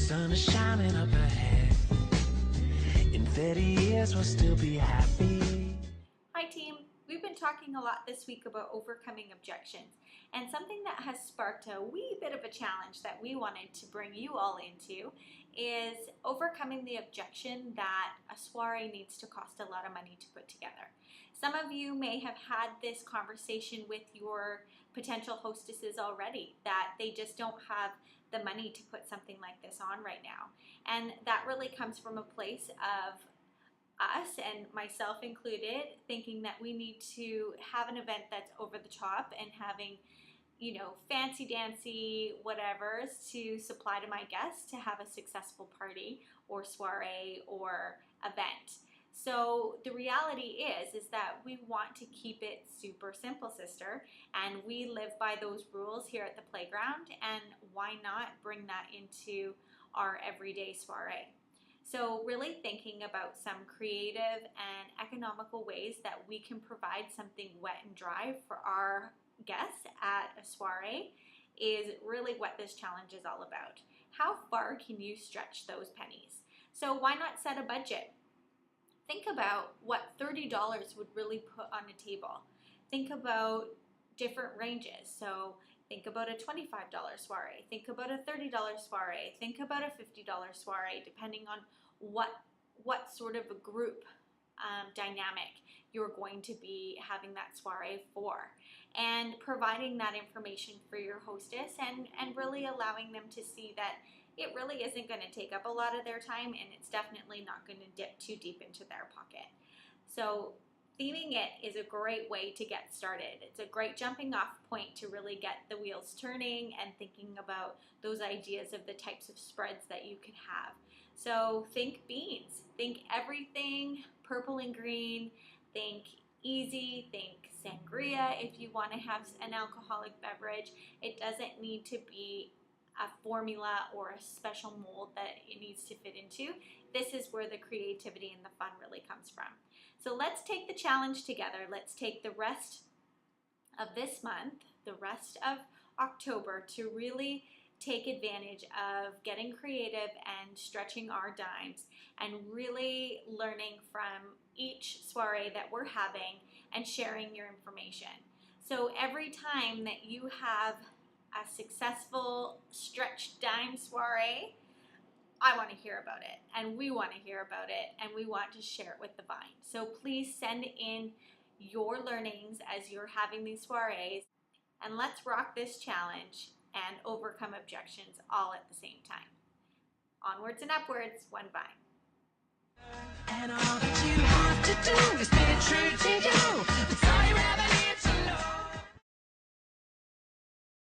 sun is shining up ahead. In 30 years we'll still be happy. Hi team, we've been talking a lot this week about overcoming objections, and something that has sparked a wee bit of a challenge that we wanted to bring you all into is overcoming the objection that a soiree needs to cost a lot of money to put together. Some of you may have had this conversation with your potential hostesses already, that they just don't have the money to put something like this on right now. And that really comes from a place of us, and myself included, thinking that we need to have an event that's over the top and having, you know, fancy dancy whatevers to supply to my guests to have a successful party or soiree or event. So the reality is that we want to keep it super simple, sister, and we live by those rules here at the playground, and why not bring that into our everyday soiree? So really thinking about some creative and economical ways that we can provide something wet and dry for our guests at a soiree is really what this challenge is all about. How far can you stretch those pennies? So why not set a budget? Think about what $30 would really put on a table. Think about different ranges. So think about a $25 soiree, think about a $30 soiree, think about a $50 soiree, depending on what sort of a group dynamic you're going to be having that soiree for. And providing that information for your hostess and really allowing them to see that it really isn't going to take up a lot of their time, and it's definitely not going to dip too deep into their pocket. So theming it is a great way to get started. It's a great jumping off point to really get the wheels turning and thinking about those ideas of the types of spreads that you could have. So think beans, think everything purple and green, think easy, think sangria if you want to have an alcoholic beverage. It doesn't need to be a formula or a special mold that it needs to fit into. This is where the creativity and the fun really comes from. So let's take the challenge together. Let's take the rest of this month, the rest of October, to really take advantage of getting creative and stretching our dimes and really learning from each soiree that we're having and sharing your information. So every time that you have a successful stretched dime soiree, I want to hear about it, and we want to hear about it, and we want to share it with the vine. So please send in your learnings as you're having these soirees, and let's rock this challenge and overcome objections all at the same time. Onwards and upwards, one vine. And all that you have to do is be true to